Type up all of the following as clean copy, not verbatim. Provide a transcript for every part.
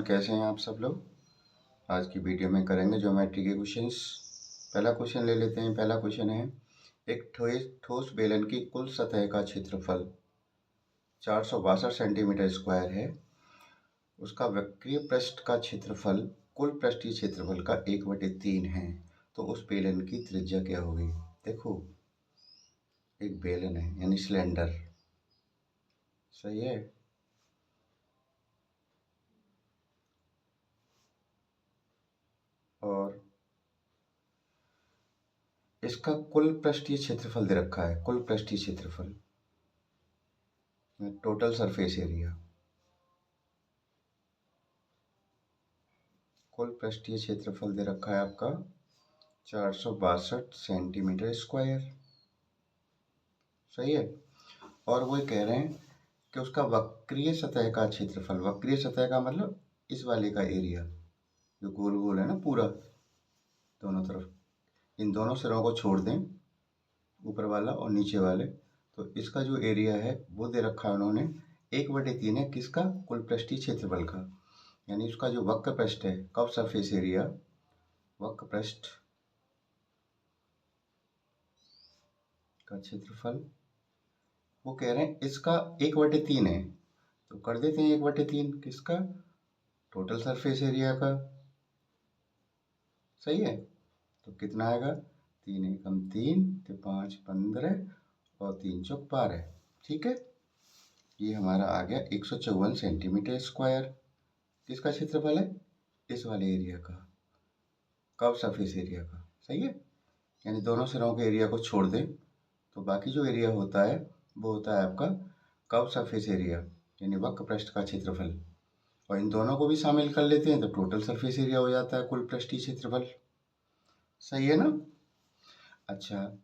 Everyone, कैसे हैं आप सब लोग। आज की वीडियो में करेंगे ज्योमेट्री के क्वेश्चंस। पहला क्वेश्चन ले लेते हैं। पहला क्वेश्चन है, एक ठोस बेलन की कुल सतह का क्षेत्रफल 462 सेंटीमीटर स्क्वायर है। उसका वक्रीय पृष्ठ का क्षेत्रफल कुल पृष्ठीय क्षेत्रफल का 1/3 है। तो उस बेलन की त्रिज्या क्या होगी। देखो, एक बेलन है यानी सिलेंडर, सही है। और इसका कुल पृष्ठीय क्षेत्रफल दे रखा है, कुल पृष्ठीय क्षेत्रफल, टोटल सरफेस एरिया। कुल पृष्ठीय क्षेत्रफल दे रखा है आपका 462 सेंटीमीटर स्क्वायर, सही है। और वो कह रहे हैं कि उसका वक्रीय सतह का क्षेत्रफल, वक्रीय सतह का मतलब इस वाले का एरिया जो गोल गोल है ना पूरा दोनों तरफ, इन दोनों सिरों को छोड़ दें, ऊपर वाला और नीचे वाले, तो इसका जो एरिया है वो दे रखा है उन्होंने 1/3 है किसका, कुल पृष्ठीय क्षेत्रफल का। यानी उसका जो वक्र पृष्ठ है, कर्व सरफेस एरिया, वक्र पृष्ठ का क्षेत्रफल, वो कह रहे हैं इसका 1/3 है। तो कर देते हैं 1/3 किसका, टोटल सरफेस एरिया का, सही है। तो कितना आएगा, 3 एकम 3, तो 5 15 और 3 चौक 12, ठीक है। ये हमारा आ गया 154 सेंटीमीटर स्क्वायर। किसका क्षेत्रफल है, इस वाले एरिया का, कर्व सरफेस एरिया का, सही है। यानी दोनों सिरों के एरिया को छोड़ दें तो बाकी जो एरिया होता है वो होता है आपका कर्व सरफेस एरिया, यानी वक्र पृष्ठ का क्षेत्रफल। और इन दोनों को भी शामिल कर लेते हैं तो टोटल सरफेस एरिया हो जाता है कुल पृष्ठीय क्षेत्रफल, सही है ना। अच्छा,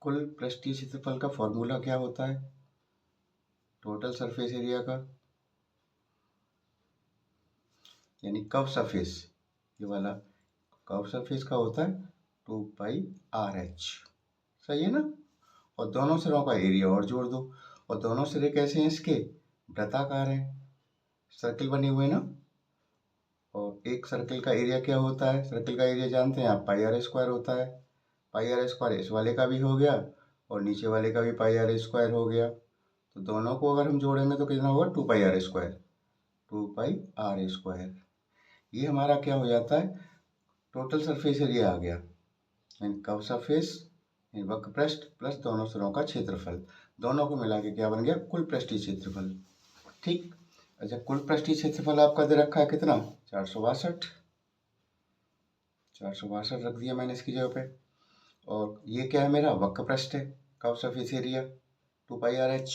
कुल पृष्ठीय क्षेत्रफल का फॉर्मूला क्या होता है, टोटल सरफेस एरिया का, यानी कर्व सरफेस, ये वाला कर्व सरफेस का होता है 2πr/h, सही है ना। और दोनों सिरों का एरिया और जोड़ दो। और दोनों सिरे कैसे हैं इसके, वृत्ताकार हैं, सर्किल बने हुए ना। और एक सर्किल का एरिया क्या होता है, सर्किल का एरिया जानते हैं आप, πr² होता है। πr² इस वाले का भी हो गया और नीचे वाले का भी πr² हो गया। तो दोनों को अगर हम जोड़ेंगे तो कितना होगा, 2πr², 2πr²। ये हमारा क्या हो जाता है, टोटल सरफेस एरिया आ गया, यानी कर्व सरफेस, वक्र पृष्ठ प्लस दोनों सिरों का क्षेत्रफल, दोनों को मिला के क्या बन गया, कुल पृष्ठीय क्षेत्रफल, ठीक। अच्छा, कुल पृष्ठीय क्षेत्रफल आपका दे रखा है कितना, 462, 462 रख दिया मैंने इसकी जगह पे। और ये क्या है, मेरा वक्र पृष्ठ है, कर्व सरफेस एरिया 2πr/h,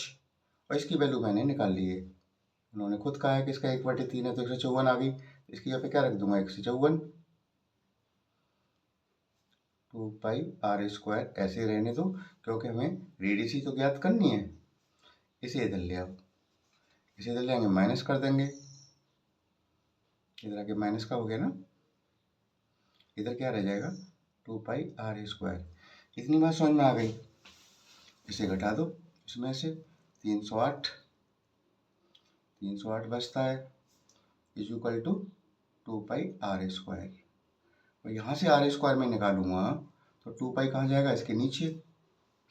और इसकी वैल्यू मैंने निकाल ली है। उन्होंने खुद कहा है कि इसका 1/3 है तो 154 आ गई। इसकी जगह पे क्या रख दूंगा, 154, 2πr² ऐसे रहने दो, क्योंकि हमें रेडियस ही तो ज्ञात करनी है। इसे इधर ले आओ, इसे इधर ले आएंगे, माइनस कर देंगे, इधर आके माइनस का हो गया ना, इधर क्या रह जाएगा, 2πr²। इतनी बात समझ में आ गई। इसे घटा दो, इसमें से 308 बचता है, इज इक्वल टू 2πr²। और यहाँ से r² में निकालूंगा तो 2π कहाँ जाएगा, इसके नीचे,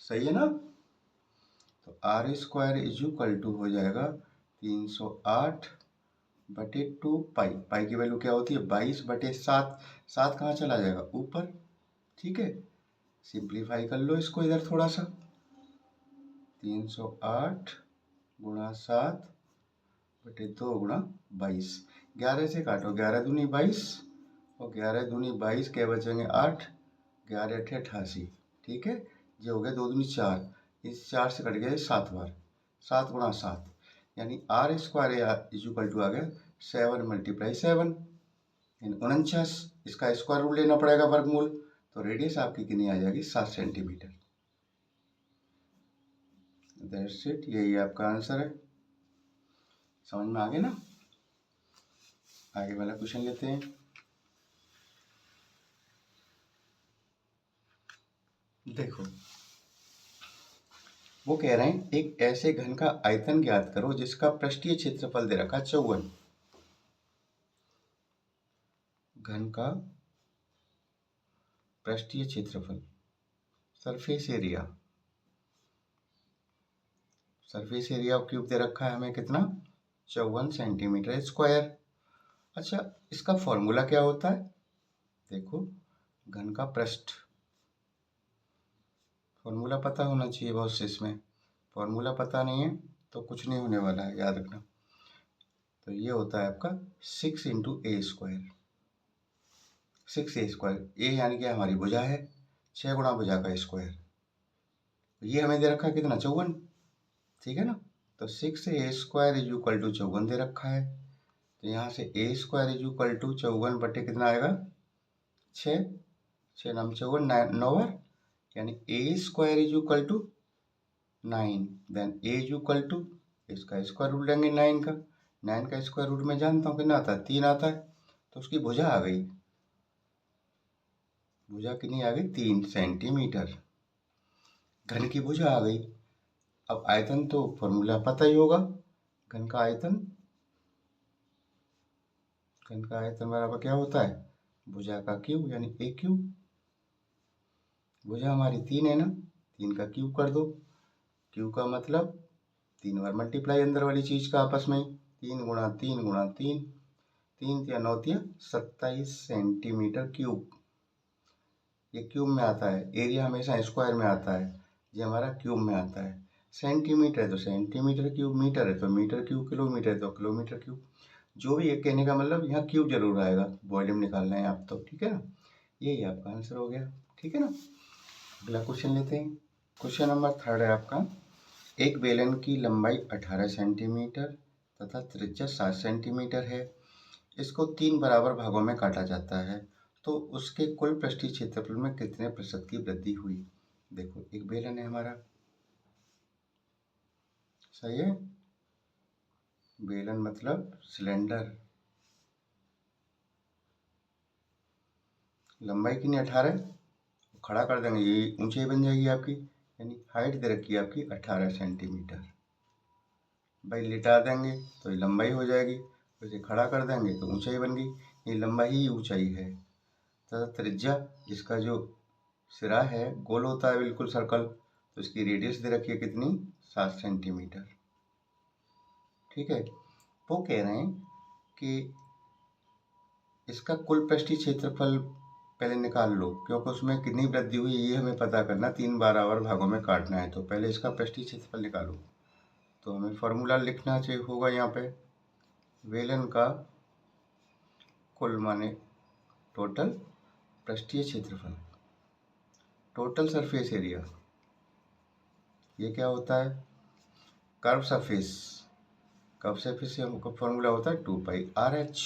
सही है ना। तो r² इज इक्वल टू हो जाएगा 308/2π। पाई की वैल्यू क्या होती है, 22/7। 7 कहाँ चला जाएगा, ऊपर, ठीक है। सिंप्लीफाई कर लो इसको इधर थोड़ा सा, 308 गुणा 7/2 गुणा 22, 11 से काटो, 11 दूनी 22 और 11 दूनी 22, क्या बचेंगे 8, 11 8 88, ठीक है। ये हो गया 2 दूनी 4, इस 4 से कट गया 7 बार, 7 गुणा 7, यानी r² इज इक्वल टू आ गया 7 × 7, यानी 49। इसका स्क्वायर रूट लेना पड़ेगा, वर्गमूल, तो रेडियस आपकी कितनी आ जाएगी, 7 सेंटीमीटर। दैट्स इट, यही आपका आंसर है। समझ में आ गया ना। आगे वाला क्वेश्चन लेते हैं। देखो, वो कह रहे हैं एक ऐसे घन का आयतन ज्ञात करो जिसका पृष्ठीय क्षेत्रफल दे रखा 54, घन का पृष्ठीय क्षेत्रफल, surface area. Surface area of cube दे रखा है हमें कितना, 54 सेंटीमीटर स्क्वायर। अच्छा, इसका फॉर्मूला क्या होता है, देखो घन का पृष्ठ, फॉर्मूला पता होना चाहिए बहुत से, इसमें फॉर्मूला पता नहीं है तो कुछ नहीं होने वाला है, याद रखना। तो ये होता है आपका 6 इंटू ए स्क्वायर, 6a²। ए यानी कि हमारी भुजा है, 6 गुणा भुजा का स्क्वायर। ये हमें दे रखा है कितना, 54, ठीक है ना। तो 6a² इज इक्वल टू 54 दे रखा है। तो यहाँ से a² इज इक्वल टू 54 बटे कितना आएगा, 6, 6 नाम 54, 9 बार, यानी a² is equal to 9। Then a is equal to, इसका स्क्वायर रूट लेंगे 9 का, 9 का स्क्वायर रूट में जानता हूँ कितना आता है, 3 आता है। तो उसकी भुजा आ गई, भुजा कितनी आ गई, 3 सेंटीमीटर। घन की भुजा आ गई। अब आयतन तो फॉर्मूला पता ही होगा, घन का आयतन, घन का आयतन बराबर क्या होता है, भुजा का क्यूब यानी ए क्यूब। भुजा हमारी 3 है ना, 3 का क्यूब कर दो। क्यूब का मतलब 3 बार मल्टीप्लाई अंदर वाली चीज का आपस में, 3 गुणा 3 गुणा 3, 3 तिया 9 तिया 27 सेंटीमीटर क्यूब। ये क्यूब में आता है, एरिया हमेशा स्क्वायर में आता है, ये हमारा क्यूब में आता है। सेंटीमीटर है तो सेंटीमीटर क्यूब, मीटर है तो मीटर क्यूब, किलोमीटर है तो किलोमीटर क्यूब। जो भी एक कहने का मतलब यहाँ क्यूब जरूर आएगा, वॉल्यूम निकालना है आप तो, ठीक है ना। यही आपका आंसर हो गया, ठीक है ना। अगला क्वेश्चन लेते हैं। क्वेश्चन नंबर 3 है आपका, एक बेलन की लंबाई 18 सेंटीमीटर तथा त्रिज्या 7 सेंटीमीटर है। इसको 3 बराबर भागों में काटा जाता है, तो उसके कुल पृष्ठीय क्षेत्रफल में कितने प्रतिशत की वृद्धि हुई। देखो एक बेलन है हमारा, सही है, बेलन मतलब सिलेंडर, लंबाई कितनी 18, खड़ा कर देंगे ये ऊंचाई बन जाएगी आपकी, यानी हाइट दे रखी है आपकी 18 सेंटीमीटर। भाई लिटा देंगे तो ये लंबाई हो जाएगी, वैसे खड़ा कर देंगे तो ऊंचाई बन गई, ये लंबाई ही ऊंचाई है। तथा त्रिज्या, जिसका जो सिरा है गोल होता है बिल्कुल सर्कल, तो इसकी रेडियस दे रखी है कितनी, 7 सेंटीमीटर, ठीक है। वो कह रहे हैं कि इसका कुल पृष्ठीय क्षेत्रफल पहले निकाल लो, क्योंकि उसमें कितनी वृद्धि हुई ये हमें पता करना, 3 बराबर भागों में काटना है, तो पहले इसका पृष्ठीय क्षेत्रफल निकालो। तो हमें फॉर्मूला लिखना चाहिए होगा यहाँ पे, बेलन का कुल माने टोटल पृष्ठीय क्षेत्रफल, टोटल सरफेस एरिया। ये क्या होता है, कर्व सरफेस, कर्व सरफेस का फॉर्मूला होता है 2πRh,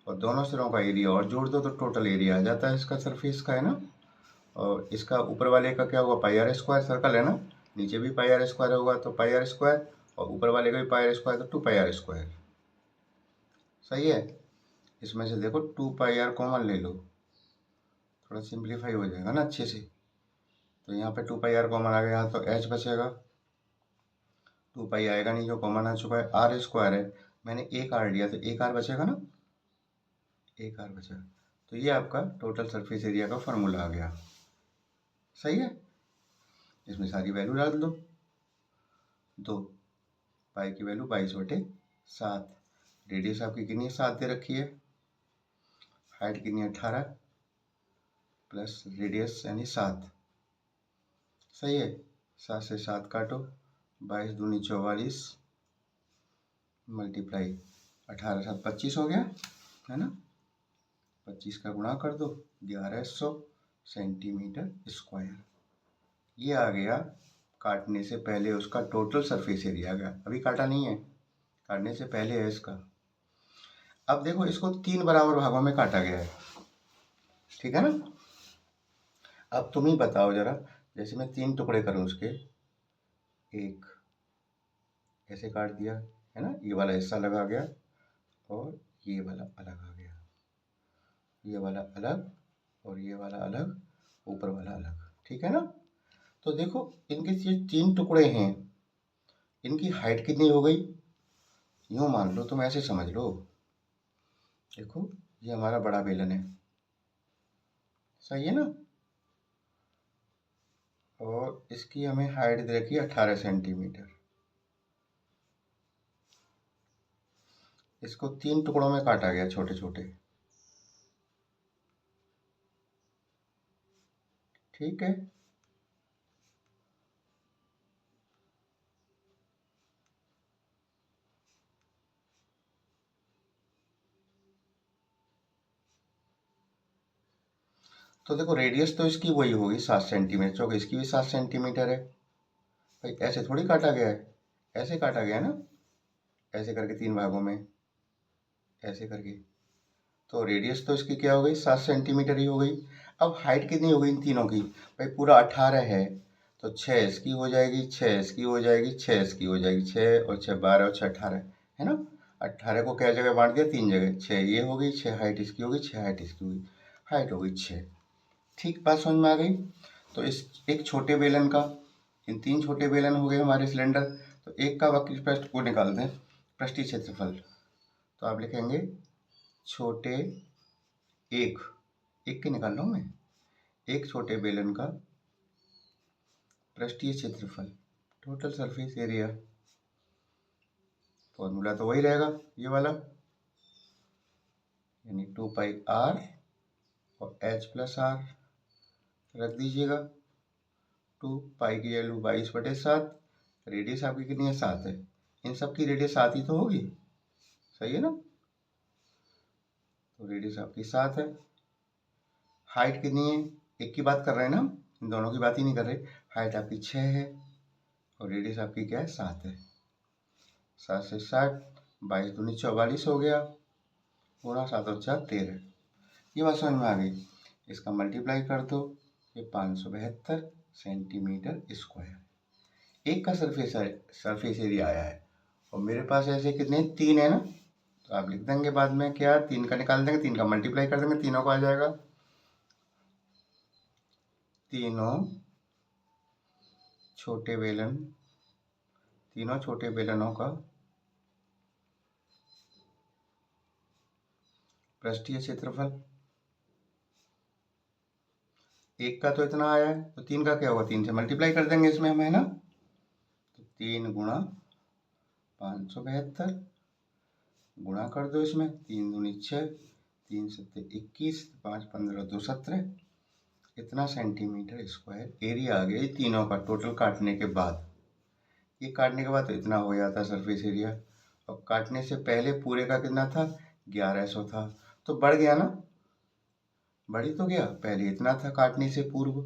और दोनों सिरों का एरिया और जोड़ दो तो टोटल एरिया आ जाता है इसका सरफेस का, है ना। और इसका ऊपर वाले का क्या होगा, πr², सर्कल है ना, नीचे भी πr² होगा तो πr², और ऊपर वाले का भी πr² तो 2πr², सही है। इसमें से देखो 2πr कॉमन ले लो, थोड़ा सिंप्लीफाई हो जाएगा ना अच्छे से। तो यहाँ पे 2πr कॉमन आ गया तो h बचेगा, 2π आएगा नहीं, जो कॉमन आ चुका है, r² है, मैंने एक r लिया तो एक r बचेगा ना, एक r बचा। तो ये आपका टोटल सरफेस एरिया का फॉर्मूला आ गया, सही है। इसमें सारी वैल्यू डाल दो, 2 पाई की वैल्यू 22/7, रेडियस आपकी कितनी है, 7 दे रखी है, हाइट कितनी है 18 प्लस रेडियस यानी 7, सही है। 7 से 7 काटो, 22 दूनी 44 मल्टीप्लाई 18 7 25 हो गया, है ना। 25 का गुणा कर दो, 1100 सेंटीमीटर स्क्वायर। ये आ गया काटने से पहले उसका टोटल सरफेस एरिया आ गया, अभी काटा नहीं है, काटने से पहले है इसका। अब देखो इसको 3 बराबर भागों में काटा गया है, ठीक है ना। अब तुम ही बताओ जरा, जैसे मैं 3 टुकड़े करूं उसके, एक ऐसे काट दिया, है ना, ये वाला हिस्सा लगा गया और ये वाला अलग आ गया, ये वाला अलग और ये वाला अलग, ऊपर वाला अलग, ठीक है ना। तो देखो इनके ये 3 टुकड़े हैं, इनकी हाइट कितनी हो गई, यूँ मान लो तुम ऐसे समझ लो, देखो ये हमारा बड़ा बेलन है, सही है ना। और इसकी हमें हाइट दे रखी है 18 सेंटीमीटर। इसको 3 टुकड़ों में काटा गया, छोटे छोटे, ठीक है। तो देखो रेडियस तो इसकी वही होगी 7 सेंटीमीटर, चौके इसकी भी 7 सेंटीमीटर है। भाई ऐसे थोड़ी काटा गया है, ऐसे काटा गया ना, ऐसे करके 3 भागों में, ऐसे करके। तो रेडियस तो इसकी क्या हो गई, 7 सेंटीमीटर ही हो गई। अब हाइट कितनी हो गई इन तीनों की, भाई पूरा 18 है, तो 6 इसकी हो जाएगी, 6 इसकी हो जाएगी, 6 इसकी हो जाएगी, 6 और 6 12 और 6 18, है ना। 18 को क्या जगह बांट दिया, 3 जगह, 6 ये हो गई, 6 हाइट इसकी होगी, 6 हाइट इसकी होगी, हाइट हो गई 6। ठीक, बात समझ में आ गई। तो इस एक छोटे बेलन का, इन 3 छोटे बेलन हो गए हमारे सिलेंडर, तो एक का वक्र पृष्ठ को निकाल दें, पृष्ठीय क्षेत्रफल। तो आप लिखेंगे छोटे एक, एक के निकाल रहा हूँ मैं, एक छोटे बेलन का पृष्ठीय क्षेत्रफल, टोटल सरफेस एरिया। फॉर्मूला तो वही रहेगा ये वाला, यानी 2πr और h+r रख दीजिएगा। 2 पाई की वैल्यू 22/7, रेडियस आपकी कितनी है, 7 है। इन सब की रेडियस 7 ही तो होगी, सही है ना। तो रेडियस आपकी 7 है। हाइट कितनी है, एक की बात कर रहे हैं ना, इन दोनों की बात ही नहीं कर रहे। हाइट आपकी 6 है और रेडियस आपकी क्या है, 7 है। 7 से 60, 22 दूनी 44 हो गया, गुणा 7 और 4 13। ये बात समझ में आ गई। इसका मल्टीप्लाई कर दो, ये 572 सेंटीमीटर स्क्वायर एक का सरफेस एरिया आया है। और मेरे पास ऐसे कितने, 3 है ना, तो आप लिख देंगे बाद में क्या, 3 का निकाल देंगे, 3 का मल्टीप्लाई कर देंगे, तीनों को आ जाएगा। तीनों छोटे बेलन, तीनों छोटे बेलनों का पृष्ठीय क्षेत्रफल, एक का तो इतना आया है, तो 3 का क्या होगा, 3 से मल्टीप्लाई कर देंगे इसमें हम, है ना। तो 3 गुणा 572, गुणा कर दो इसमें, 3 दूनी 6, 3 सत्ते 21, 5 15 2 17, इतना सेंटीमीटर स्क्वायर एरिया आ गया तीनों का टोटल काटने के बाद। ये काटने के बाद तो इतना हो जाता सरफेस एरिया, और काटने से पहले पूरे का कितना था, 1100 था, तो बढ़ गया ना, बढ़ ही तो गया। पहले इतना था काटने से पूर्व,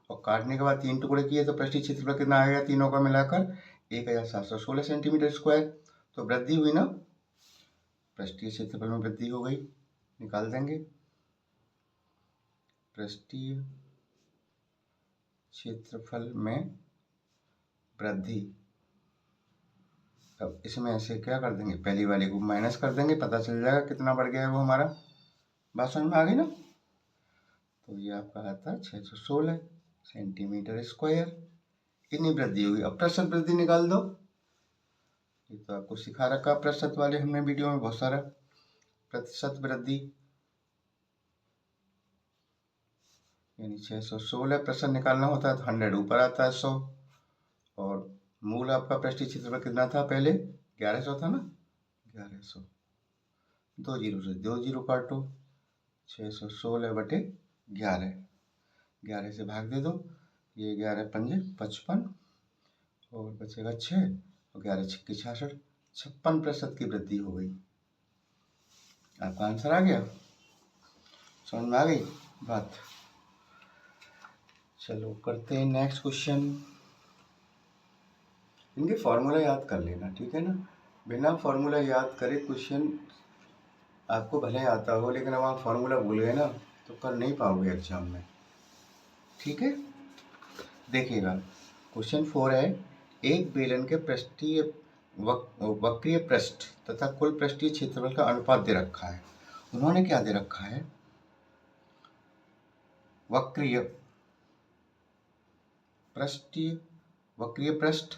और काटने के बाद 3 टुकड़े किए तो पृष्ठीय क्षेत्रफल कितना आ गया तीनों का मिलाकर, 1716 सेंटीमीटर स्क्वायर। तो वृद्धि हुई ना, पृष्ठीय क्षेत्रफल में वृद्धि हो गई, निकाल देंगे पृष्ठीय क्षेत्रफल में वृद्धि। अब इसमें ऐसे क्या कर देंगे, पहली वाले को माइनस कर देंगे, पता चल जाएगा कितना बढ़ गया है वो हमारा। बात समझ में आ गई ना। तो ये आपका आता है 616 सेंटीमीटर स्क्वायर, कितनी वृद्धि होगी। अब प्रतिशत वृद्धि निकाल दो, ये तो आपको सिखा रखा प्रतिशत वाले हमने वीडियो में बहुत सारा। प्रतिशत वृद्धि यानी 616, प्रतिशत निकालना होता है तो 100 ऊपर आता है 100, और मूल आपका पृष्ठीय क्षेत्रफल कितना था पहले, 1100 था ना, 1100, 2 जीरो से 2 जीरो काटो, 616/11, 11 से भाग दे दो, ये 11 पंजे 55 और बचेगा 6, और 11 छक्के 66, 56% की वृद्धि हो गई। आपका आंसर आ गया, समझ में आ गई बात। चलो करते हैं नेक्स्ट क्वेश्चन। इनके फॉर्मूला याद कर लेना, ठीक है ना। बिना फॉर्मूला याद करे क्वेश्चन आपको भले आता हो, लेकिन अब आप फॉर्मूला भूल गए ना तो कर नहीं पाओगे एग्जाम में, ठीक है। देखिएगा क्वेश्चन 4 है, एक बेलन के पृष्ठीय वक्रीय पृष्ठ तथा कुल पृष्ठीय क्षेत्रफल का अनुपात दे रखा है। उन्होंने क्या दे रखा है, वक्रीय पृष्ठ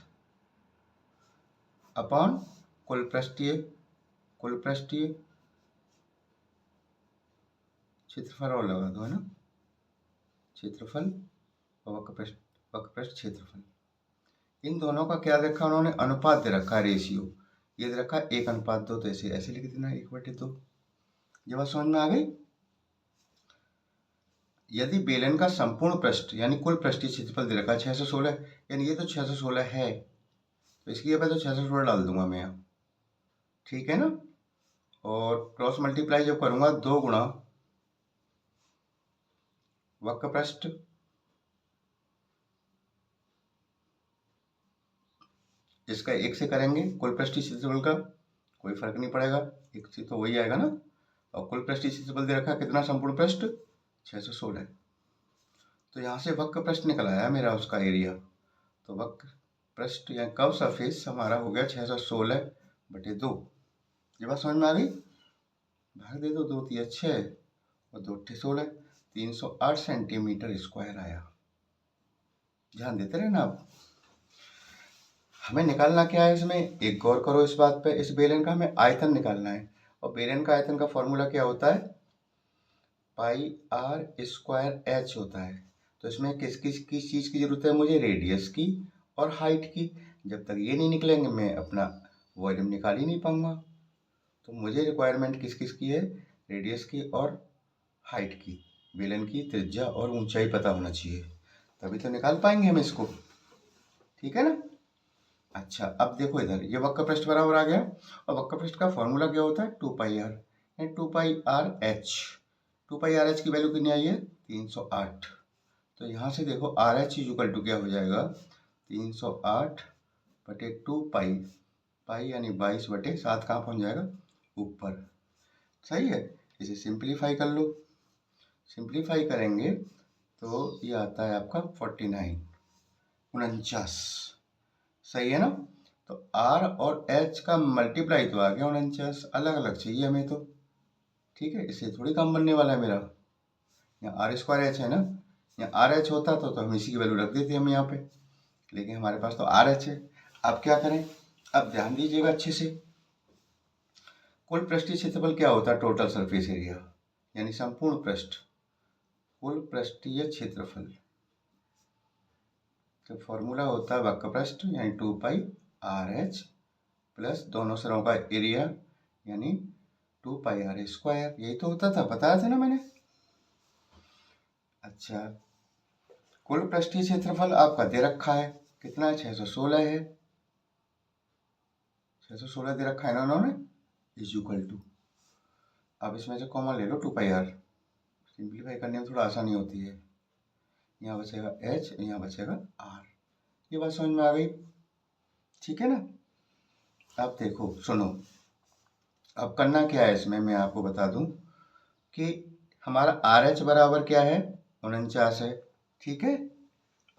अपॉन कुल पृष्ठीय क्षेत्रफल और लगा दो, है ना, क्षेत्रफल और वक्रपृष्ठ क्षेत्रफल। इन दोनों का क्या रखा उन्होंने, अनुपात दे रखा है, रेशियो। ये दे रखा है 1:2, तो ऐसे ऐसे लिख देना 1/2। ये बात समझ में आ गई। यदि बेलन का संपूर्ण पृष्ठ यानी कुल पृष्ठीय क्षेत्रफल दे रखा है 616, यानी ये तो 616 है, तो इसकी जगह तो 616 डाल दूंगा मैं यहाँ, ठीक है ना। और क्रॉस मल्टीप्लाई जब करूंगा 2 गुणा वक्र पृष्ठ इसका 1 से करेंगे, कुल पृष्ठीय क्षेत्रफल का कोई फर्क नहीं पड़ेगा, 1 से तो वही आएगा ना। और कुल पृष्ठीय क्षेत्रफल दे रखा है कितना, संपूर्ण पृष्ठ 616, तो यहाँ से वक्र पृष्ठ निकल आया मेरा उसका एरिया। तो वक्र पृष्ठ या कर्व सरफेस हमारा हो गया 616/2। ये बात समझ में आ गई। भाग दे दो, 2 × 6 और 2 × 16, 308 सेंटीमीटर स्क्वायर आया। ध्यान देते रहे ना आप। हमें निकालना क्या है इसमें, एक गौर करो इस बात पे, इस बेलन का हमें आयतन निकालना है, और बेलन का आयतन का फॉर्मूला क्या होता है, πr² होता है। तो इसमें किस चीज़ की जरूरत है मुझे, रेडियस की और हाइट की। जब तक ये नहीं निकलेंगे मैं अपना वॉल्यूम निकाल ही नहीं पाऊंगा। तो मुझे रिक्वायरमेंट किस की है, रेडियस की और हाइट की। बेलन की त्रिज्या और ऊंचाई पता होना चाहिए, तभी तो निकाल पाएंगे हम इसको, ठीक है ना। अच्छा, अब देखो इधर ये वक्र पृष्ठ बराबर आ गया, और वक्र पृष्ठ का फॉर्मूला क्या होता है, 2πr, यानी 2πrh। 2πrh की वैल्यू कितनी आई है, 308। तो यहाँ से देखो RH इक्वल टू क्या हो जाएगा, 308/2π, पाई यानी 22/7 कहाँ पहुँच जाएगा, ऊपर। सही है, इसे सिंप्लीफाई कर लो। सिंप्लीफाई करेंगे तो ये आता है आपका 49। सही है ना। तो R और H का मल्टीप्लाई तो आ गया 49, अलग अलग चाहिए हमें तो, ठीक है। इससे थोड़ी काम बनने वाला है मेरा। यहाँ R² H है ना, यहाँ RH होता तो हम इसी की वैल्यू रख देते हम यहाँ पे, लेकिन हमारे पास तो RH है। अब क्या करें, अब ध्यान दीजिएगा अच्छे से। कुल पृष्ठीय क्षेत्रफल क्या होता है, टोटल सरफेस एरिया, यानी संपूर्ण पृष्ठ, कुल पृष्ठीय क्षेत्रफल। तो फॉर्मूला होता है वक्र पृष्ठ यानी 2πrh प्लस दोनों सिरों का एरिया यानी 2πr²। यही तो होता था, बताया था ना मैंने। अच्छा, कुल पृष्ठीय क्षेत्रफल आपका दे रखा है कितना है, 616 है, 616 दे रखा है ना उन्होंने, इज इक्वल टू, अब इसमें से कॉमन ले लो 2πr, सिंप्लीफाई करने में थोड़ा आसानी होती है। यहाँ बचेगा h, यहाँ बचेगा r। ये बात समझ में आ गई, ठीक है ना। अब देखो सुनो, अब करना क्या है इसमें, मैं आपको बता दूं कि हमारा RH बराबर क्या है, 49 है, ठीक है।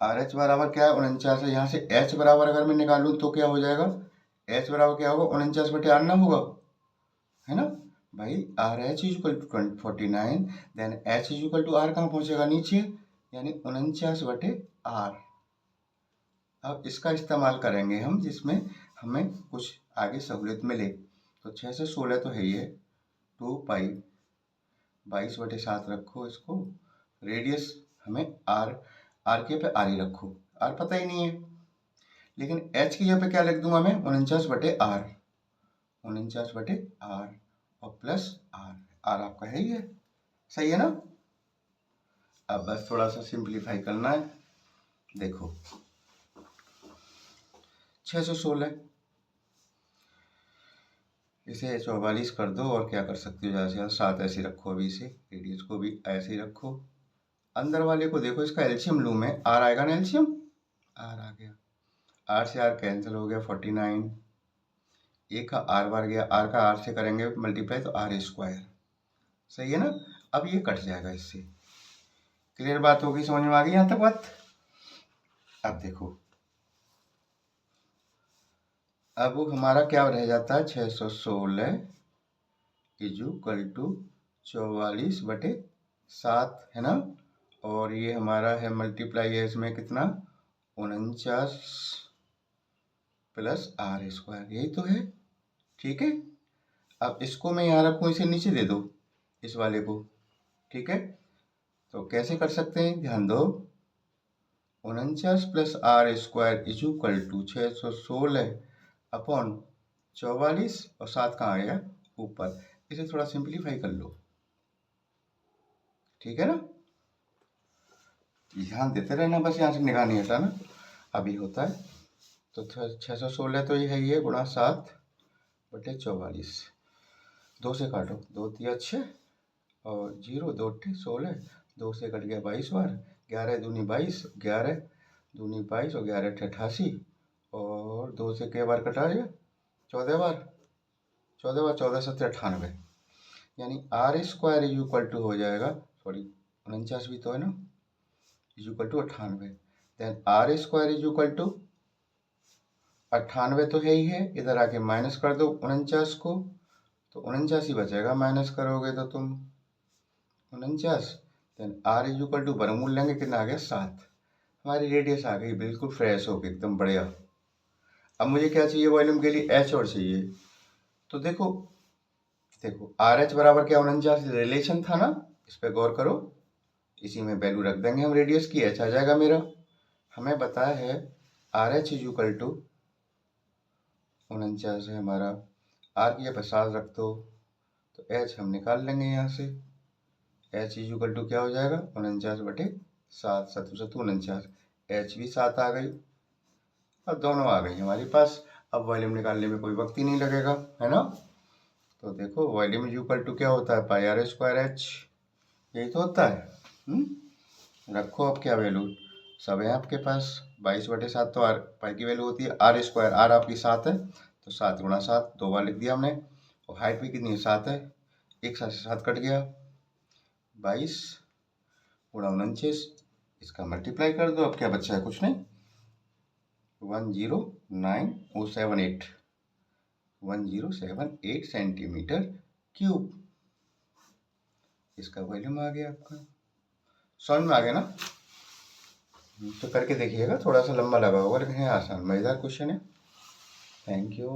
RH बराबर क्या है, 49 है। यहाँ से H बराबर अगर मैं निकालूं तो क्या हो जाएगा, H बराबर क्या होगा, 49/8 ना होगा, है ना भाई। RH equal to 49, then H equal to R कहाँ पहुँचेगा, नीचे, यानी 49/8। अब इसका इस्तेमाल करेंगे हम जिसमें हमें कुछ आगे सहूलियत मिले। तो 616 तो है ही है, 2π 22/7 रखो इसको, रेडियस हमें R के पे R ही रखो, R पता ही नहीं है, लेकिन H की जगह पे क्या लिख दूंगा मैं, 49/R, 49/R और प्लस R, R आपका है ही है, सही है ना। अब बस थोड़ा सा सिंप्लीफाई करना है। देखो 616 इसे 44 कर दो, और क्या कर सकते हो, ज़्यादा से ज़्यादा 7 ऐसे रखो, अभी इसे रेडियस को भी ऐसे ही रखो। अंदर वाले को देखो, इसका एल्शियम लूँ मैं, R आएगा ना, एल्शियम R आ गया, R से R कैंसिल हो गया, 49, एक का R बार गया, R का R से करेंगे मल्टीप्लाई तो R², सही है ना। अब ये कट जाएगा इससे, क्लियर बात होगी, समझ में आ गई यहाँ तक बात। अब देखो, अब हमारा क्या रह जाता है, 616 इक्वल टू 44/7, है ना। और ये हमारा है मल्टीप्लाई है इसमें कितना, 49 प्लस R², यही तो है, ठीक है। अब इसको मैं यहाँ रखूँ, इसे नीचे दे दो इस वाले को, ठीक है, तो कैसे कर सकते हैं, ध्यान दो। 49 plus R square is equal to 616 upon 44 और 7 कहाँ आ गया ऊपर। इसे थोड़ा सिंप्लीफाई कर लो, ठीक है ना। ध्यान देते रहना, बस यहाँ से निगाह नहीं हटाना। अभी होता है तो 616 तो ये है, ये गुणा 7/44, 2 से काटो, 2 तिया 6 और 0, 2 अट्ठे 16, 2 से कट गया 22 बार, 11 दूनी 22, 11 दूनी 22 और 11 अट्ठे 88 और 2 से कई बार कटा गया 14 बार, 14 7 98, यानी R square is equal to हो जाएगा, सॉरी 49 भी तो है ना, is equal to 98। Then R square is equal to 98 तो है ही है, इधर आके माइनस कर दो 49 को, तो 49 ही बचेगा, माइनस करोगे तो तुम 49। Then R is equal to वर्गमूल लेंगे, कितना आ गया 7। हमारी रेडियस आ गई बिल्कुल फ्रेश होके एकदम बढ़िया। अब मुझे क्या चाहिए वॉल्यूम के लिए, एच और चाहिए। तो देखो आर एच बराबर क्या 49 रिलेशन था ना, इस पर गौर करो, इसी में वैल्यू रख देंगे हम रेडियस की, एच आ जाएगा मेरा। हमें बताया है R H is equal to 49 है हमारा, आर की जगह 7 रख दो, तो एच हम निकाल लेंगे यहाँ से। एच इज इक्वल टू क्या हो जाएगा 49/7, 7 49, एच भी 7 आ गई, अब दोनों आ गई हमारे पास। अब वॉल्यूम निकालने में कोई वक्त ही नहीं लगेगा, है ना। तो देखो वॉल्यूम इज इक्वल टू क्या होता है, पाई आर स्क्वायर एच, यही तो होता है। रखो अब क्या वैल्यू सब है आपके पास, 22/7 तो आर पाई की वैल्यू होती है, आर स्क्वायर, आर आपकी 7 है तो 7 गुणा 7 2 बार लिख दिया हमने, और हाइट भी कितनी है 7 है, एक साथ से 7 कट गया, 22 गुणा 49, इसका मल्टीप्लाई कर दो, अब क्या बचा है कुछ नहीं, 1078 1078 सेंटीमीटर क्यूब, इसका वॉल्यूम आ गया आपका। समझ में आ गया ना। तो करके देखिएगा, थोड़ा सा लंबा लगा होगा लेकिन है आसान, मज़ेदार क्वेश्चन है। Thank you.